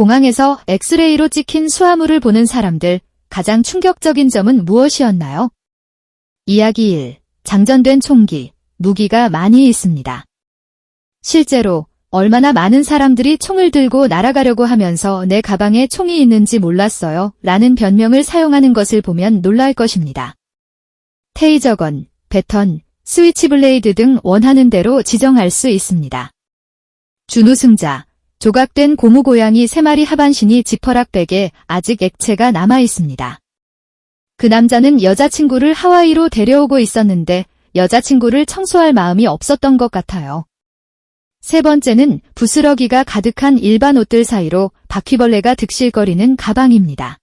공항에서 엑스레이로 찍힌 수화물을 보는 사람들, 가장 충격적인 점은 무엇이었나요? 이야기 1. 장전된 총기, 무기가 많이 있습니다. 실제로 얼마나 많은 사람들이 총을 들고 날아가려고 하면서 내 가방에 총이 있는지 몰랐어요 라는 변명을 사용하는 것을 보면 놀랄 것입니다. 테이저건, 배턴, 스위치블레이드 등 원하는 대로 지정할 수 있습니다. 준우승자, 조각된 고무고양이 3마리 하반신이 지퍼락백에 아직 액체가 남아 있습니다. 그 남자는 여자친구를 하와이로 데려오고 있었는데 여자친구를 청소할 마음이 없었던 것 같아요. 세 번째는 부스러기가 가득한 일반 옷들 사이로 바퀴벌레가 득실거리는 가방입니다.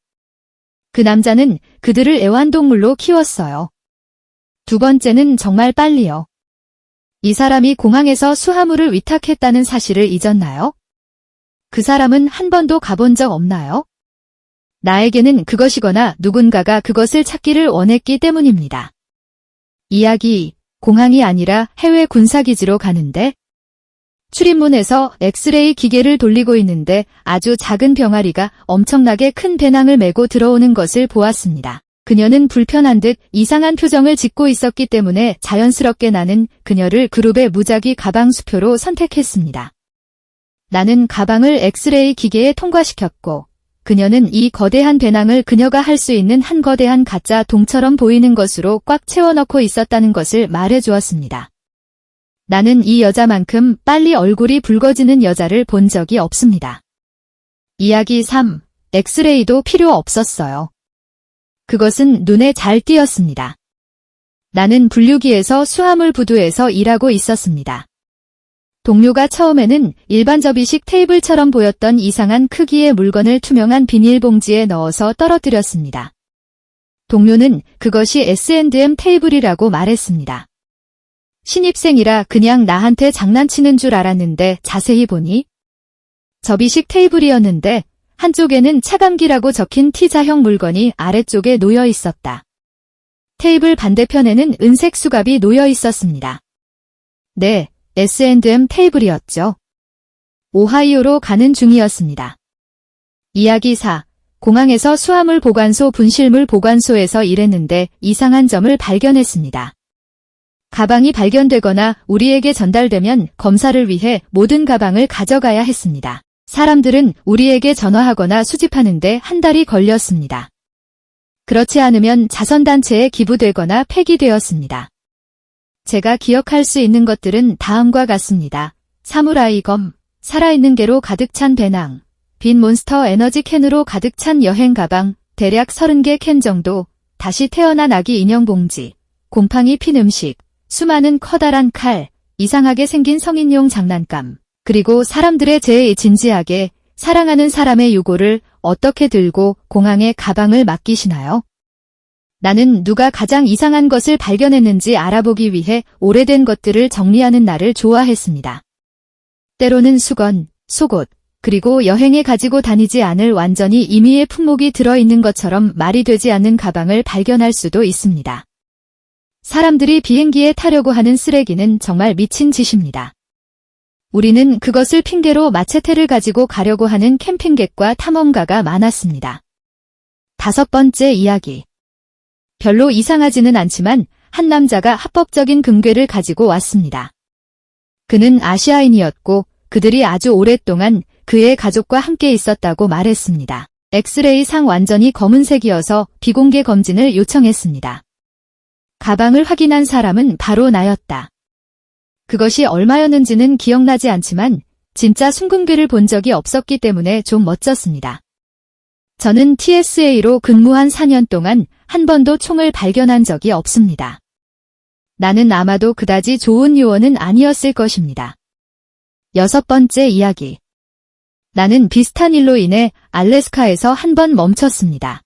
그 남자는 그들을 애완동물로 키웠어요. 두 번째는 정말 빨리요. 이 사람이 공항에서 수화물을 위탁했다는 사실을 잊었나요? 그 사람은 한 번도 가본 적 없나요? 나에게는 그것이거나 누군가가 그것을 찾기를 원했기 때문입니다. 이야기 2. 공항이 아니라 해외 군사기지로 가는데 출입문에서 엑스레이 기계를 돌리고 있는데 아주 작은 병아리가 엄청나게 큰 배낭을 메고 들어오는 것을 보았습니다. 그녀는 불편한 듯 이상한 표정을 짓고 있었기 때문에 자연스럽게 나는 그녀를 그룹의 무작위 가방 수표로 선택했습니다. 나는 가방을 엑스레이 기계에 통과시켰고 그녀는 이 거대한 배낭을 그녀가 할 수 있는 한 거대한 가짜 동처럼 보이는 것으로 꽉 채워넣고 있었다는 것을 말해주었습니다. 나는 이 여자만큼 빨리 얼굴이 붉어지는 여자를 본 적이 없습니다. 이야기 3. 엑스레이도 필요 없었어요. 그것은 눈에 잘 띄었습니다. 나는 분류기에서 수화물 부두에서 일하고 있었습니다. 동료가 처음에는 일반 접이식 테이블처럼 보였던 이상한 크기의 물건을 투명한 비닐봉지에 넣어서 떨어뜨렸습니다. 동료는 그것이 S&M 테이블이라고 말했습니다. 신입생이라 그냥 나한테 장난치는 줄 알았는데 자세히 보니 접이식 테이블이었는데 한쪽에는 차감기라고 적힌 T자형 물건이 아래쪽에 놓여 있었다. 테이블 반대편에는 은색 수갑이 놓여 있었습니다. 네, S&M 테이블이었죠. 오하이오로 가는 중이었습니다. 이야기 4. 공항에서 수화물 보관소 분실물 보관소에서 일했는데 이상한 점을 발견했습니다. 가방이 발견되거나 우리에게 전달되면 검사를 위해 모든 가방을 가져가야 했습니다. 사람들은 우리에게 전화하거나 수집하는데 한 달이 걸렸습니다. 그렇지 않으면 자선단체에 기부되거나 폐기되었습니다. 제가 기억할 수 있는 것들은 다음과 같습니다. 사무라이 검, 살아있는 개로 가득 찬 배낭, 빈 몬스터 에너지 캔으로 가득 찬 여행 가방, 대략 30개 캔 정도, 다시 태어난 아기 인형 봉지, 곰팡이 핀 음식, 수많은 커다란 칼, 이상하게 생긴 성인용 장난감, 그리고 사람들의 제일 진지하게 사랑하는 사람의 유고를 어떻게 들고 공항에 가방을 맡기시나요? 나는 누가 가장 이상한 것을 발견했는지 알아보기 위해 오래된 것들을 정리하는 날을 좋아했습니다. 때로는 수건, 속옷, 그리고 여행에 가지고 다니지 않을 완전히 임의의 품목이 들어있는 것처럼 말이 되지 않는 가방을 발견할 수도 있습니다. 사람들이 비행기에 타려고 하는 쓰레기는 정말 미친 짓입니다. 우리는 그것을 핑계로 마체테를 가지고 가려고 하는 캠핑객과 탐험가가 많았습니다. 5번째 이야기. 별로 이상하지는 않지만 한 남자가 합법적인 금괴를 가지고 왔습니다. 그는 아시아인이었고 그들이 아주 오랫동안 그의 가족과 함께 있었다고 말했습니다. 엑스레이 상 완전히 검은색이어서 비공개 검진을 요청했습니다. 가방을 확인한 사람은 바로 나였다. 그것이 얼마였는지는 기억나지 않지만 진짜 순금괴를 본 적이 없었기 때문에 좀 멋졌습니다. 저는 TSA로 근무한 4년 동안 한 번도 총을 발견한 적이 없습니다. 나는 아마도 그다지 좋은 요원은 아니었을 것입니다. 6번째 이야기. 나는 비슷한 일로 인해 알래스카에서 한 번 멈췄습니다.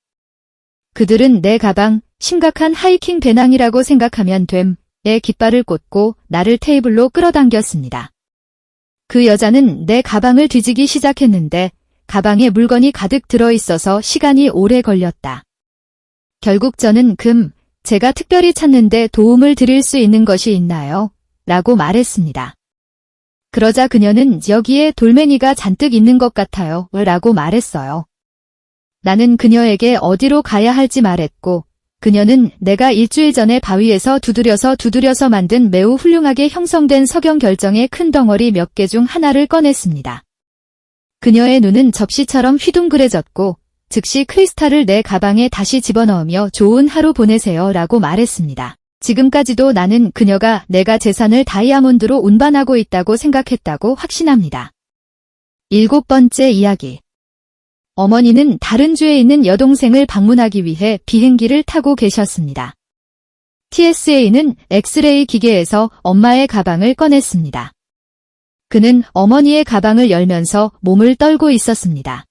그들은 내 가방, 심각한 하이킹 배낭이라고 생각하면 됨에 깃발을 꽂고 나를 테이블로 끌어당겼습니다. 그 여자는 내 가방을 뒤지기 시작했는데 가방에 물건이 가득 들어있어서 시간이 오래 걸렸다. 결국 저는 제가 특별히 찾는데 도움을 드릴 수 있는 것이 있나요? 라고 말했습니다. 그러자 그녀는 여기에 돌멩이가 잔뜩 있는 것 같아요. 라고 말했어요. 나는 그녀에게 어디로 가야 할지 말했고, 그녀는 내가 일주일 전에 바위에서 두드려서 만든 매우 훌륭하게 형성된 석영 결정의 큰 덩어리 몇 개 중 하나를 꺼냈습니다. 그녀의 눈은 접시처럼 휘둥그레졌고, 즉시 크리스탈을 내 가방에 다시 집어넣으며 좋은 하루 보내세요 라고 말했습니다. 지금까지도 나는 그녀가 내가 재산을 다이아몬드로 운반하고 있다고 생각했다고 확신합니다. 7번째 이야기. 어머니는 다른 주에 있는 여동생을 방문하기 위해 비행기를 타고 계셨습니다. TSA는 엑스레이 기계에서 엄마의 가방을 꺼냈습니다. 그는 어머니의 가방을 열면서 몸을 떨고 있었습니다.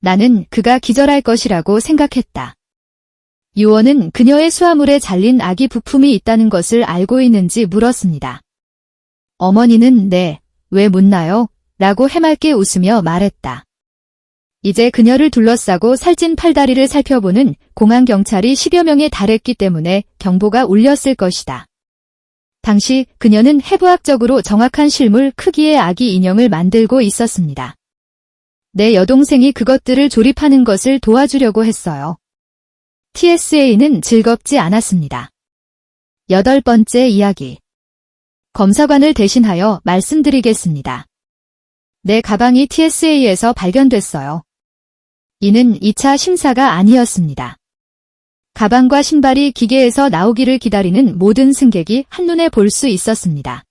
나는 그가 기절할 것이라고 생각했다. 요원은 그녀의 수화물에 잘린 아기 부품이 있다는 것을 알고 있는지 물었습니다. 어머니는 네, 왜 묻나요? 라고 해맑게 웃으며 말했다. 이제 그녀를 둘러싸고 살찐 팔다리를 살펴보는 공항 경찰이 10여 명에 달했기 때문에 경보가 울렸을 것이다. 당시 그녀는 해부학적으로 정확한 실물 크기의 아기 인형을 만들고 있었습니다. 내 여동생이 그것들을 조립하는 것을 도와주려고 했어요. TSA는 즐겁지 않았습니다. 8번째 이야기. 검사관을 대신하여 말씀드리겠습니다. 내 가방이 TSA에서 발견됐어요. 이는 2차 심사가 아니었습니다. 가방과 신발이 기계에서 나오기를 기다리는 모든 승객이 한눈에 볼 수 있었습니다.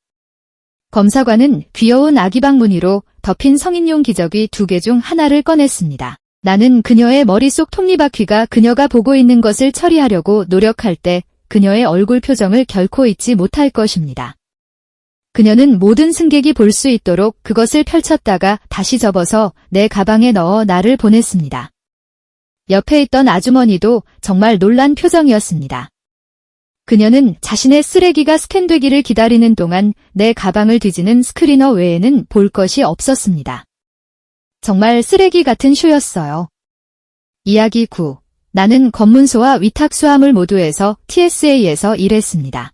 검사관은 귀여운 아기방 무늬로 덮인 성인용 기저귀 2개 중 하나를 꺼냈습니다. 나는 그녀의 머릿속 톱니바퀴가 그녀가 보고 있는 것을 처리하려고 노력할 때 그녀의 얼굴 표정을 결코 잊지 못할 것입니다. 그녀는 모든 승객이 볼 수 있도록 그것을 펼쳤다가 다시 접어서 내 가방에 넣어 나를 보냈습니다. 옆에 있던 아주머니도 정말 놀란 표정이었습니다. 그녀는 자신의 쓰레기가 스캔되기를 기다리는 동안 내 가방을 뒤지는 스크리너 외에는 볼 것이 없었습니다. 정말 쓰레기 같은 쇼였어요. 이야기 9. 나는 검문소와 위탁수화물 모두에서 TSA에서 일했습니다.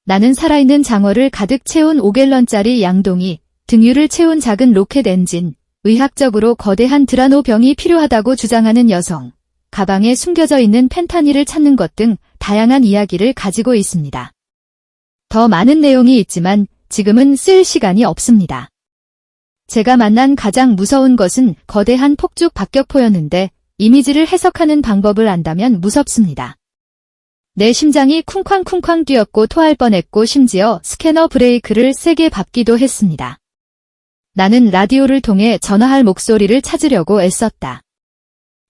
나는 살아있는 장어를 가득 채운 5갤런짜리 양동이, 등유를 채운 작은 로켓 엔진, 의학적으로 거대한 드라노 병이 필요하다고 주장하는 여성, 가방에 숨겨져 있는 펜타닐을 찾는 것 등 다양한 이야기를 가지고 있습니다. 더 많은 내용이 있지만 지금은 쓸 시간이 없습니다. 제가 만난 가장 무서운 것은 거대한 폭죽 박격포였는데 이미지를 해석하는 방법을 안다면 무섭습니다. 내 심장이 쿵쾅쿵쾅 뛰었고 토할 뻔했고 심지어 스캐너 브레이크를 세게 밟기도 했습니다. 나는 라디오를 통해 전화할 목소리를 찾으려고 애썼다.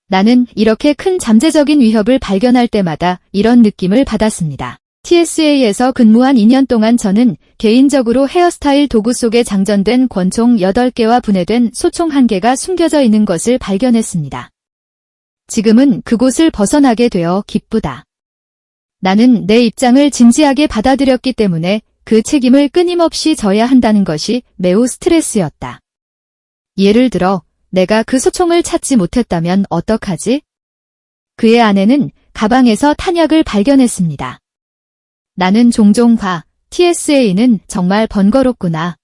나는 이렇게 큰 잠재적인 위협을 발견할 때마다 이런 느낌을 받았습니다. TSA에서 근무한 2년 동안 저는 개인적으로 헤어스타일 도구 속에 장전된 권총 8개와 분해된 소총 1개가 숨겨져 있는 것을 발견했습니다. 지금은 그곳을 벗어나게 되어 기쁘다. 나는 내 입장을 진지하게 받아들였기 때문에 그 책임을 끊임없이 져야 한다는 것이 매우 스트레스였다. 예를 들어 내가 그 소총을 찾지 못했다면 어떡하지? 그의 아내는 가방에서 탄약을 발견했습니다. 나는 종종 TSA는 정말 번거롭구나.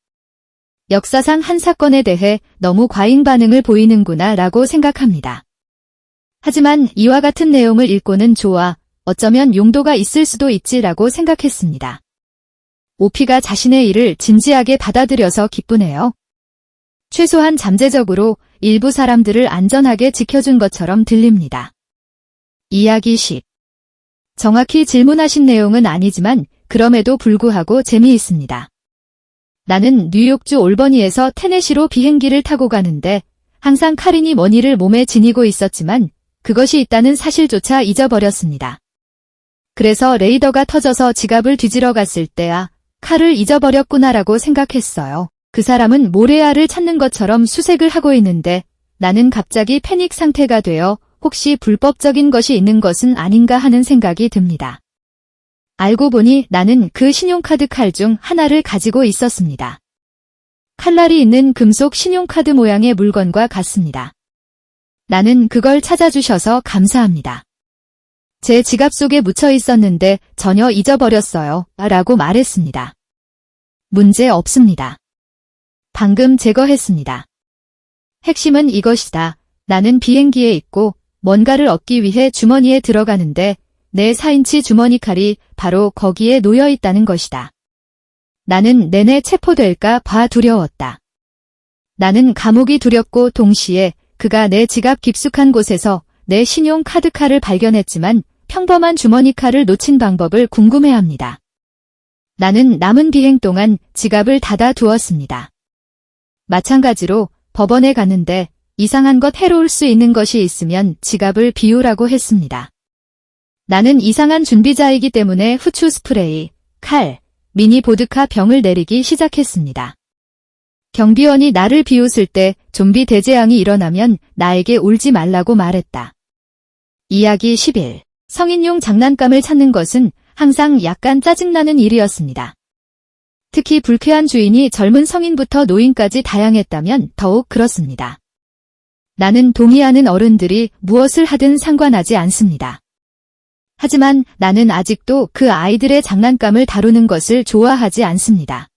역사상 한 사건에 대해 너무 과잉 반응을 보이는구나 라고 생각합니다. 하지만 이와 같은 내용을 읽고는 좋아, 어쩌면 용도가 있을 수도 있지라고 생각했습니다. 오피가 자신의 일을 진지하게 받아들여서 기쁘네요. 최소한 잠재적으로 일부 사람들을 안전하게 지켜준 것처럼 들립니다. 이야기 10. 정확히 질문하신 내용은 아니지만 그럼에도 불구하고 재미있습니다. 나는 뉴욕주 올버니에서 테네시로 비행기를 타고 가는데 항상 카린이 머니를 몸에 지니고 있었지만 그것이 있다는 사실조차 잊어버렸습니다. 그래서 레이더가 터져서 지갑을 뒤지러 갔을 때 칼을 잊어버렸구나라고 생각했어요. 그 사람은 모레아를 찾는 것처럼 수색을 하고 있는데 나는 갑자기 패닉 상태가 되어 혹시 불법적인 것이 있는 것은 아닌가 하는 생각이 듭니다. 알고 보니 나는 그 신용카드 칼 중 하나를 가지고 있었습니다. 칼날이 있는 금속 신용카드 모양의 물건과 같습니다. 나는 그걸 찾아주셔서 감사합니다. 제 지갑 속에 묻혀 있었는데 전혀 잊어버렸어요. 라고 말했습니다. 문제 없습니다. 방금 제거했습니다. 핵심은 이것이다. 나는 비행기에 있고 뭔가를 얻기 위해 주머니에 들어가는데 내 4인치 주머니 칼이 바로 거기에 놓여 있다는 것이다. 나는 내내 체포될까 봐 두려웠다. 나는 감옥이 두렵고 동시에 그가 내 지갑 깊숙한 곳에서 내 신용카드 칼을 발견했지만 평범한 주머니 칼을 놓친 방법을 궁금해합니다. 나는 남은 비행 동안 지갑을 닫아 두었습니다. 마찬가지로 법원에 갔는데 이상한 것 해로울 수 있는 것이 있으면 지갑을 비우라고 했습니다. 나는 이상한 준비자이기 때문에 후추 스프레이, 칼, 미니 보드카 병을 내리기 시작했습니다. 경비원이 나를 비웃을 때 좀비 대재앙이 일어나면 나에게 울지 말라고 말했다. 이야기 11. 성인용 장난감을 찾는 것은 항상 약간 짜증나는 일이었습니다. 특히 불쾌한 주인이 젊은 성인부터 노인까지 다양했다면 더욱 그렇습니다. 나는 동의하는 어른들이 무엇을 하든 상관하지 않습니다. 하지만 나는 아직도 그 아이들의 장난감을 다루는 것을 좋아하지 않습니다.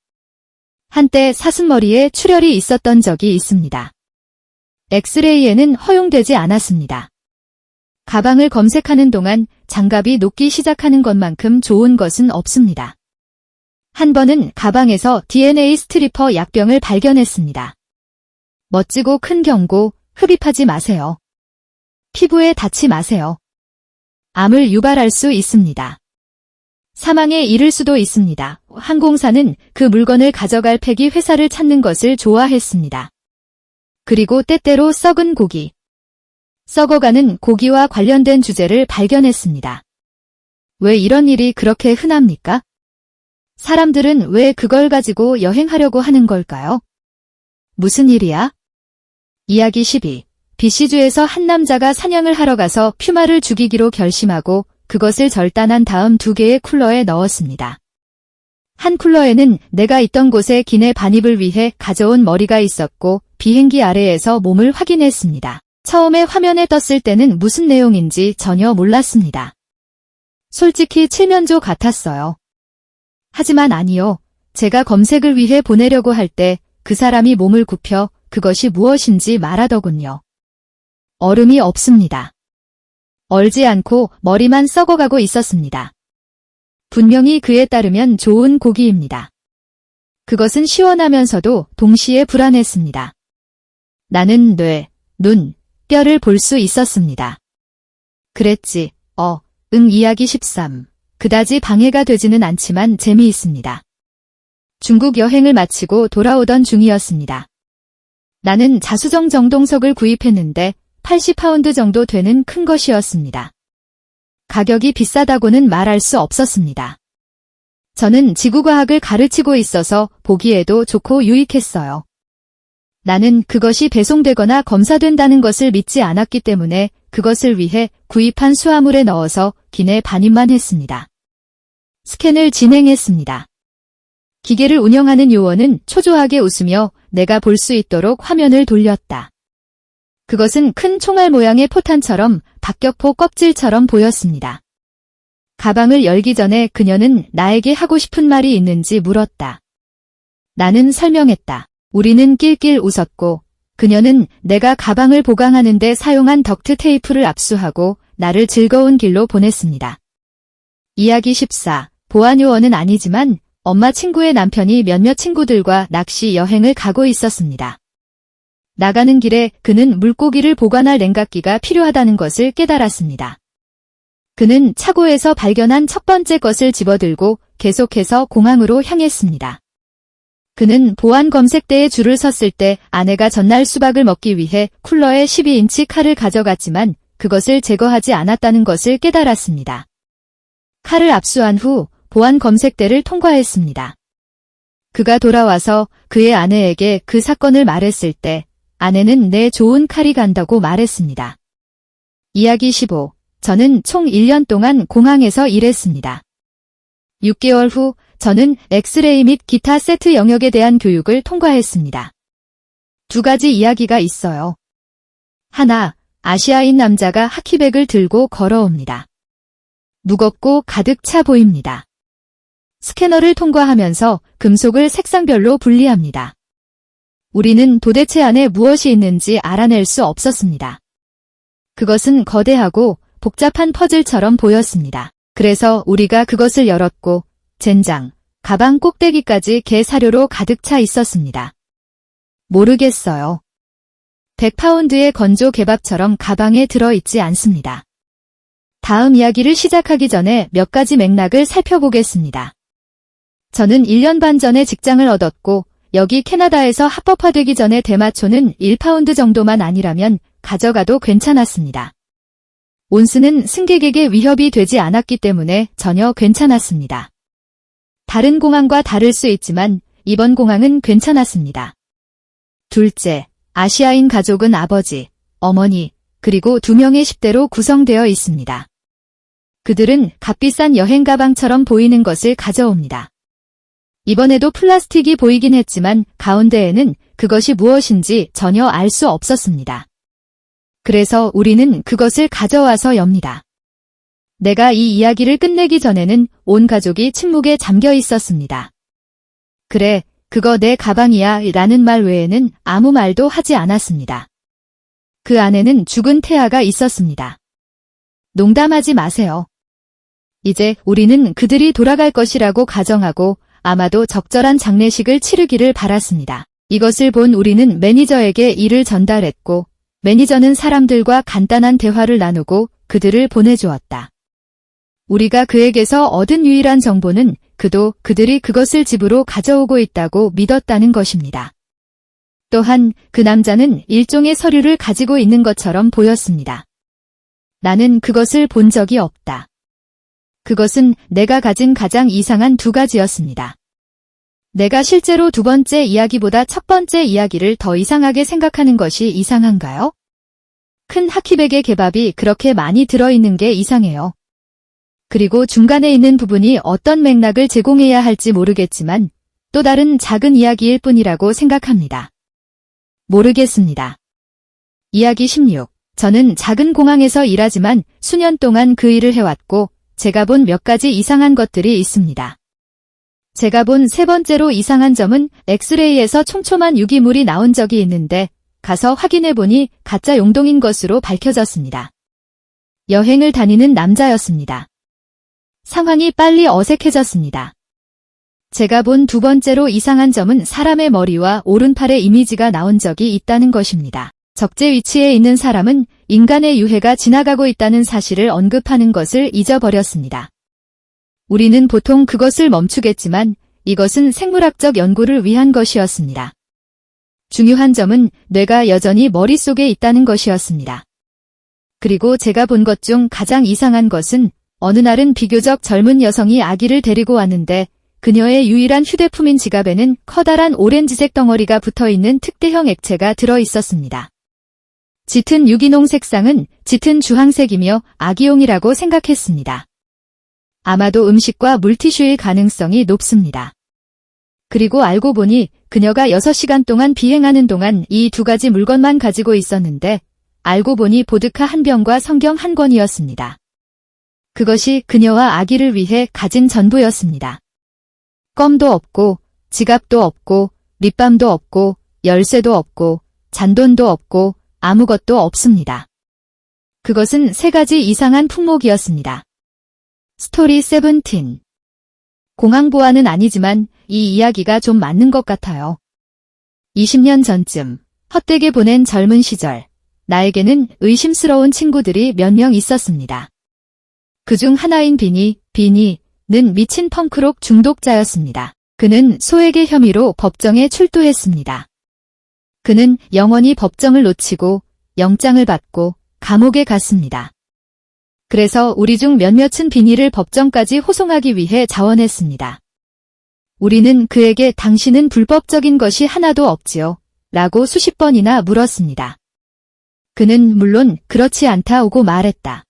한때 사슴머리에 출혈이 있었던 적이 있습니다. 엑스레이에는 허용되지 않았습니다. 가방을 검색하는 동안 장갑이 녹기 시작하는 것만큼 좋은 것은 없습니다. 한 번은 가방에서 DNA 스트리퍼 약병을 발견했습니다. 멋지고 큰 경고, 흡입하지 마세요. 피부에 닿지 마세요. 암을 유발할 수 있습니다. 사망에 이를 수도 있습니다. 항공사는 그 물건을 가져갈 폐기 회사를 찾는 것을 좋아했습니다. 그리고 때때로 썩은 고기, 썩어가는 고기와 관련된 주제를 발견했습니다. 왜 이런 일이 그렇게 흔합니까? 사람들은 왜 그걸 가지고 여행하려고 하는 걸까요? 무슨 일이야? 이야기 12. BC주에서 한 남자가 사냥을 하러 가서 퓨마를 죽이기로 결심하고 그것을 절단한 다음 2개의 쿨러에 넣었습니다. 한 쿨러에는 내가 있던 곳에 기내 반입을 위해 가져온 머리가 있었고 비행기 아래에서 몸을 확인했습니다. 처음에 화면에 떴을 때는 무슨 내용인지 전혀 몰랐습니다. 솔직히 칠면조 같았어요. 하지만 아니요. 제가 검색을 위해 보내려고 할 때 그 사람이 몸을 굽혀 그것이 무엇인지 말하더군요. 얼음이 없습니다. 얼지 않고 머리만 썩어가고 있었습니다. 분명히 그에 따르면 좋은 고기입니다. 그것은 시원하면서도 동시에 불안했습니다. 나는 뇌, 눈, 뼈를 볼 수 있었습니다. 그랬지, 이야기 13. 그다지 방해가 되지는 않지만 재미있습니다. 중국 여행을 마치고 돌아오던 중이었습니다. 나는 자수정 정동석을 구입했는데 80파운드 정도 되는 큰 것이었습니다. 가격이 비싸다고는 말할 수 없었습니다. 저는 지구과학을 가르치고 있어서 보기에도 좋고 유익했어요. 나는 그것이 배송되거나 검사된다는 것을 믿지 않았기 때문에 그것을 위해 구입한 수화물에 넣어서 기내 반입만 했습니다. 스캔을 진행했습니다. 기계를 운영하는 요원은 초조하게 웃으며 내가 볼 수 있도록 화면을 돌렸다. 그것은 큰 총알 모양의 포탄처럼 박격포 껍질처럼 보였습니다. 가방을 열기 전에 그녀는 나에게 하고 싶은 말이 있는지 물었다. 나는 설명했다. 우리는 낄낄 웃었고 그녀는 내가 가방을 보강하는 데 사용한 덕트 테이프를 압수하고 나를 즐거운 길로 보냈습니다. 이야기 14. 보안요원은 아니지만 엄마 친구의 남편이 몇몇 친구들과 낚시 여행을 가고 있었습니다. 나가는 길에 그는 물고기를 보관할 냉각기가 필요하다는 것을 깨달았습니다. 그는 차고에서 발견한 첫 번째 것을 집어들고 계속해서 공항으로 향했습니다. 그는 보안 검색대에 줄을 섰을 때 아내가 전날 수박을 먹기 위해 쿨러에 12인치 칼을 가져갔지만 그것을 제거하지 않았다는 것을 깨달았습니다. 칼을 압수한 후 보안 검색대를 통과했습니다. 그가 돌아와서 그의 아내에게 그 사건을 말했을 때 아내는 내 좋은 칼이 간다고 말했습니다. 이야기 15. 저는 총 1년 동안 공항에서 일했습니다. 6개월 후 저는 엑스레이 및 기타 세트 영역에 대한 교육을 통과했습니다. 2가지 이야기가 있어요. 하나, 아시아인 남자가 하키백을 들고 걸어옵니다. 무겁고 가득 차 보입니다. 스캐너를 통과하면서 금속을 색상별로 분리합니다. 우리는 도대체 안에 무엇이 있는지 알아낼 수 없었습니다. 그것은 거대하고 복잡한 퍼즐처럼 보였습니다. 그래서 우리가 그것을 열었고 젠장, 가방 꼭대기까지 개 사료로 가득 차 있었습니다. 모르겠어요. 100파운드의 건조 개밥처럼 가방에 들어있지 않습니다. 다음 이야기를 시작하기 전에 몇 가지 맥락을 살펴보겠습니다. 저는 1년 반 전에 직장을 얻었고 여기 캐나다에서 합법화되기 전에 대마초는 1파운드 정도만 아니라면 가져가도 괜찮았습니다. 온스는 승객에게 위협이 되지 않았기 때문에 전혀 괜찮았습니다. 다른 공항과 다를 수 있지만 이번 공항은 괜찮았습니다. 둘째, 아시아인 가족은 아버지, 어머니, 그리고 2명의 10대로 구성되어 있습니다. 그들은 값비싼 여행 가방처럼 보이는 것을 가져옵니다. 이번에도 플라스틱이 보이긴 했지만 가운데에는 그것이 무엇인지 전혀 알 수 없었습니다. 그래서 우리는 그것을 가져와서 엽니다. 내가 이 이야기를 끝내기 전에는 온 가족이 침묵에 잠겨 있었습니다. 그래, 그거 내 가방이야 라는 말 외에는 아무 말도 하지 않았습니다. 그 안에는 죽은 태아가 있었습니다. 농담하지 마세요. 이제 우리는 그들이 돌아갈 것이라고 가정하고 아마도 적절한 장례식을 치르기를 바랐습니다. 이것을 본 우리는 매니저에게 일을 전달했고 매니저는 사람들과 간단한 대화를 나누고 그들을 보내주었다. 우리가 그에게서 얻은 유일한 정보는 그도 그들이 그것을 집으로 가져오고 있다고 믿었다는 것입니다. 또한 그 남자는 일종의 서류를 가지고 있는 것처럼 보였습니다. 나는 그것을 본 적이 없다. 그것은 내가 가진 가장 이상한 2가지였습니다. 내가 실제로 2번째 이야기보다 첫 번째 이야기를 더 이상하게 생각하는 것이 이상한가요? 큰 하키백의 개밥이 그렇게 많이 들어있는 게 이상해요. 그리고 중간에 있는 부분이 어떤 맥락을 제공해야 할지 모르겠지만 또 다른 작은 이야기일 뿐이라고 생각합니다. 모르겠습니다. 이야기 16. 저는 작은 공항에서 일하지만 수년 동안 그 일을 해왔고 제가 본 몇 가지 이상한 것들이 있습니다. 제가 본 3번째로 이상한 점은 엑스레이에서 촘촘한 유기물이 나온 적이 있는데 가서 확인해보니 가짜 용동인 것으로 밝혀졌습니다. 여행을 다니는 남자였습니다. 상황이 빨리 어색해졌습니다. 제가 본 2번째로 이상한 점은 사람의 머리와 오른팔의 이미지가 나온 적이 있다는 것입니다. 적재 위치에 있는 사람은 인간의 유해가 지나가고 있다는 사실을 언급하는 것을 잊어버렸습니다. 우리는 보통 그것을 멈추겠지만 이것은 생물학적 연구를 위한 것이었습니다. 중요한 점은 뇌가 여전히 머릿속에 있다는 것이었습니다. 그리고 제가 본 것 중 가장 이상한 것은 어느 날은 비교적 젊은 여성이 아기를 데리고 왔는데 그녀의 유일한 휴대품인 지갑에는 커다란 오렌지색 덩어리가 붙어있는 특대형 액체가 들어있었습니다. 짙은 유기농 색상은 짙은 주황색이며 아기용이라고 생각했습니다. 아마도 음식과 물티슈일 가능성이 높습니다. 그리고 알고 보니 그녀가 6시간 동안 비행하는 동안 이 2가지 물건만 가지고 있었는데 알고 보니 보드카 한 병과 성경 한 권이었습니다. 그것이 그녀와 아기를 위해 가진 전부였습니다. 껌도 없고 지갑도 없고 립밤도 없고 열쇠도 없고 잔돈도 없고 아무것도 없습니다. 그것은 3가지 이상한 품목이었습니다. 스토리 17. 공항 보안은 아니지만 이 이야기가 좀 맞는 것 같아요. 20년 전쯤 헛되게 보낸 젊은 시절 나에게는 의심스러운 친구들이 몇 명 있었습니다. 그중 하나인 비니는 미친 펑크록 중독자였습니다. 그는 소액의 혐의로 법정에 출두했습니다. 그는 영원히 법정을 놓치고 영장을 받고 감옥에 갔습니다. 그래서 우리 중 몇몇은 비니를 법정까지 호송하기 위해 자원했습니다. 우리는 그에게 당신은 불법적인 것이 하나도 없지요? 라고 수십 번이나 물었습니다. 그는 물론 그렇지 않다고 말했다.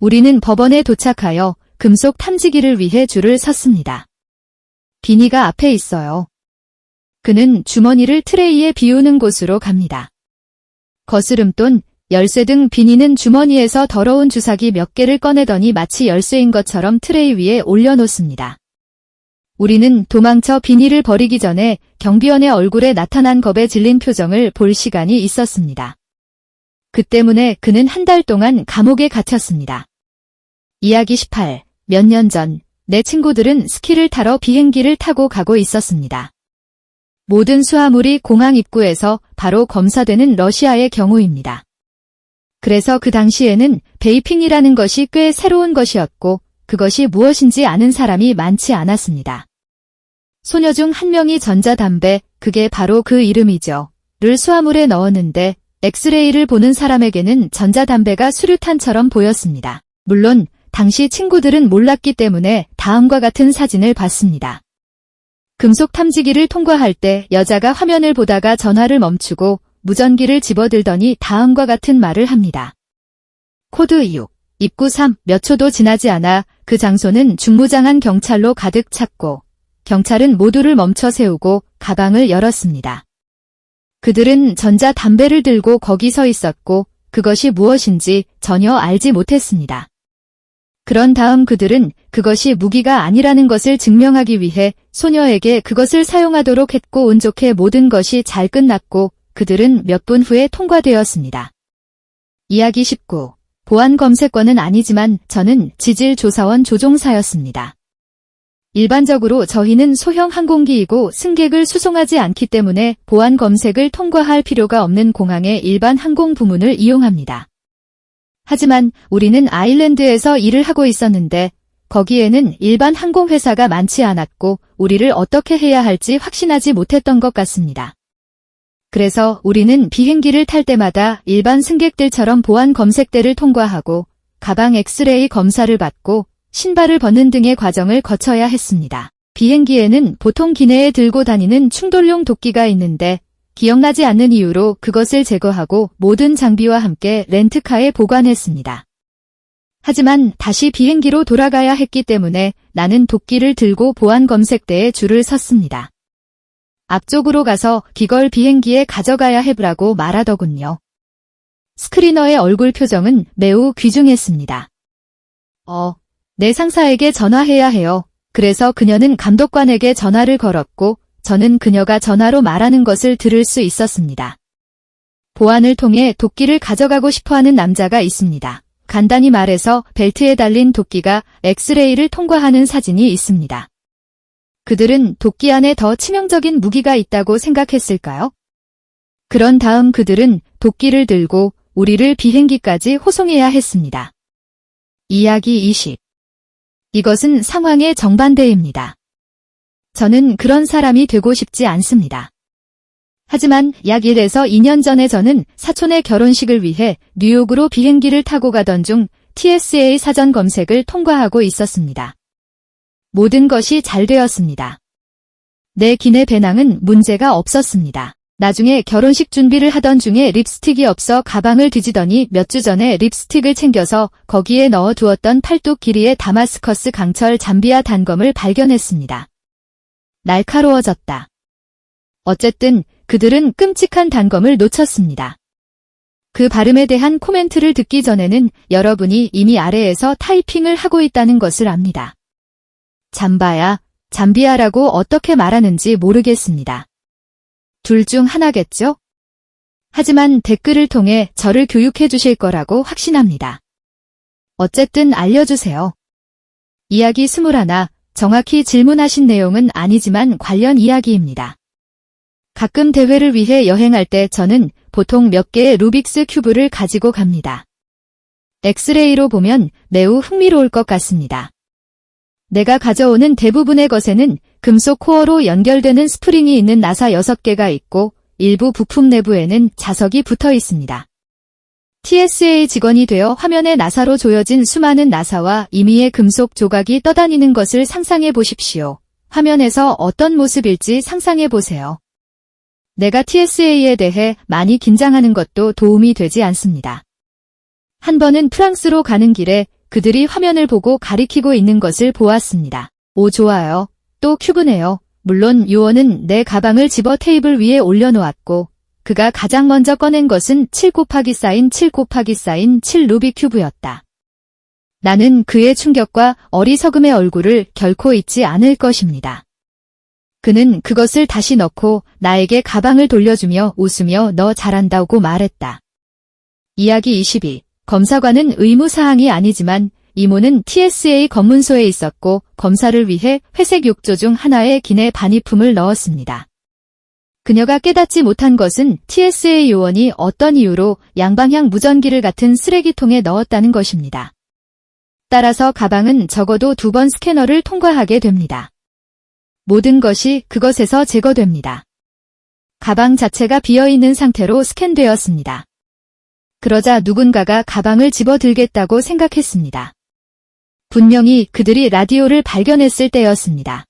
우리는 법원에 도착하여 금속 탐지기를 위해 줄을 섰습니다. 비니가 앞에 있어요. 그는 주머니를 트레이에 비우는 곳으로 갑니다. 거스름돈, 열쇠 등 비니는 주머니에서 더러운 주사기 몇 개를 꺼내더니 마치 열쇠인 것처럼 트레이 위에 올려놓습니다. 우리는 도망쳐 비닐을 버리기 전에 경비원의 얼굴에 나타난 겁에 질린 표정을 볼 시간이 있었습니다. 그 때문에 그는 한 달 동안 감옥에 갇혔습니다. 이야기 18. 몇 년 전, 내 친구들은 스키를 타러 비행기를 타고 가고 있었습니다. 모든 수화물이 공항 입구에서 바로 검사되는 러시아의 경우입니다. 그래서 그 당시에는 베이핑이라는 것이 꽤 새로운 것이었고 그것이 무엇인지 아는 사람이 많지 않았습니다. 소녀 중 한 명이 전자담배, 그게 바로 그 이름이죠. 를 수화물에 넣었는데 엑스레이를 보는 사람에게는 전자담배가 수류탄처럼 보였습니다. 물론 당시 친구들은 몰랐기 때문에 다음과 같은 사진을 봤습니다. 금속 탐지기를 통과할 때 여자가 화면을 보다가 전화를 멈추고 무전기를 집어들더니 다음과 같은 말을 합니다. 코드 6, 입구 3, 몇 초도 지나지 않아 그 장소는 중무장한 경찰로 가득 찼고 경찰은 모두를 멈춰 세우고 가방을 열었습니다. 그들은 전자담배를 들고 거기 서 있었고 그것이 무엇인지 전혀 알지 못했습니다. 그런 다음 그들은 그것이 무기가 아니라는 것을 증명하기 위해 소녀에게 그것을 사용하도록 했고 운 좋게 모든 것이 잘 끝났고 그들은 몇 분 후에 통과되었습니다. 이야기 19. 보안 검색관은 아니지만 저는 지질조사원 조종사였습니다. 일반적으로 저희는 소형 항공기이고 승객을 수송하지 않기 때문에 보안 검색을 통과할 필요가 없는 공항의 일반 항공 부문을 이용합니다. 하지만 우리는 아일랜드에서 일을 하고 있었는데 거기에는 일반 항공회사가 많지 않았고 우리를 어떻게 해야 할지 확신하지 못했던 것 같습니다. 그래서 우리는 비행기를 탈 때마다 일반 승객들처럼 보안 검색대를 통과하고 가방 엑스레이 검사를 받고 신발을 벗는 등의 과정을 거쳐야 했습니다. 비행기에는 보통 기내에 들고 다니는 충돌용 도끼가 있는데 기억나지 않는 이유로 그것을 제거하고 모든 장비와 함께 렌트카에 보관했습니다. 하지만 다시 비행기로 돌아가야 했기 때문에 나는 도끼를 들고 보안 검색대에 줄을 섰습니다. 앞쪽으로 가서 기걸 비행기에 가져가야 해라고 말하더군요. 스크리너의 얼굴 표정은 매우 귀중했습니다. 내 상사에게 전화해야 해요. 그래서 그녀는 감독관에게 전화를 걸었고 저는 그녀가 전화로 말하는 것을 들을 수 있었습니다. 보안을 통해 도끼를 가져가고 싶어하는 남자가 있습니다. 간단히 말해서 벨트에 달린 도끼가 엑스레이를 통과하는 사진이 있습니다. 그들은 도끼 안에 더 치명적인 무기가 있다고 생각했을까요? 그런 다음 그들은 도끼를 들고 우리를 비행기까지 호송해야 했습니다. 이야기 20. 이것은 상황의 정반대입니다. 저는 그런 사람이 되고 싶지 않습니다. 하지만 약 1에서 2년 전에 저는 사촌의 결혼식을 위해 뉴욕으로 비행기를 타고 가던 중 TSA 사전 검색을 통과하고 있었습니다. 모든 것이 잘 되었습니다. 내 기내 배낭은 문제가 없었습니다. 나중에 결혼식 준비를 하던 중에 립스틱이 없어 가방을 뒤지더니 몇 주 전에 립스틱을 챙겨서 거기에 넣어두었던 팔뚝 길이의 다마스커스 강철 잠비아 단검을 발견했습니다. 날카로워졌다. 어쨌든 그들은 끔찍한 단검을 놓쳤습니다. 그 발음에 대한 코멘트를 듣기 전에는 여러분이 이미 아래에서 타이핑을 하고 있다는 것을 압니다. 잠바야, 잠비아라고 어떻게 말하는지 모르겠습니다. 둘 중 하나겠죠? 하지만 댓글을 통해 저를 교육해 주실 거라고 확신합니다. 어쨌든 알려주세요. 이야기 21. 정확히 질문하신 내용은 아니지만 관련 이야기입니다. 가끔 대회를 위해 여행할 때 저는 보통 몇 개의 루빅스 큐브를 가지고 갑니다. 엑스레이로 보면 매우 흥미로울 것 같습니다. 내가 가져오는 대부분의 것에는 금속 코어로 연결되는 스프링이 있는 나사 6개가 있고 일부 부품 내부에는 자석이 붙어 있습니다. TSA 직원이 되어 화면에 나사로 조여진 수많은 나사와 임의의 금속 조각이 떠다니는 것을 상상해 보십시오. 화면에서 어떤 모습일지 상상해 보세요. 내가 TSA에 대해 많이 긴장하는 것도 도움이 되지 않습니다. 한 번은 프랑스로 가는 길에 그들이 화면을 보고 가리키고 있는 것을 보았습니다. 오, 좋아요. 또 큐브네요. 물론 요원은 내 가방을 집어 테이블 위에 올려놓았고 그가 가장 먼저 꺼낸 것은 7 곱하기 사인 7 곱하기 사인 7 루빅 큐브였다. 나는 그의 충격과 어리석음의 얼굴을 결코 잊지 않을 것입니다. 그는 그것을 다시 넣고 나에게 가방을 돌려주며 웃으며 너 잘한다고 말했다. 이야기 22. 검사관은 의무사항이 아니지만 이모는 TSA 검문소에 있었고 검사를 위해 회색 욕조 중 하나에 기내 반입품을 넣었습니다. 그녀가 깨닫지 못한 것은 TSA 요원이 어떤 이유로 양방향 무전기를 같은 쓰레기통에 넣었다는 것입니다. 따라서 가방은 적어도 2번 스캐너를 통과하게 됩니다. 모든 것이 그것에서 제거됩니다. 가방 자체가 비어있는 상태로 스캔되었습니다. 그러자 누군가가 가방을 집어들겠다고 생각했습니다. 분명히 그들이 라디오를 발견했을 때였습니다.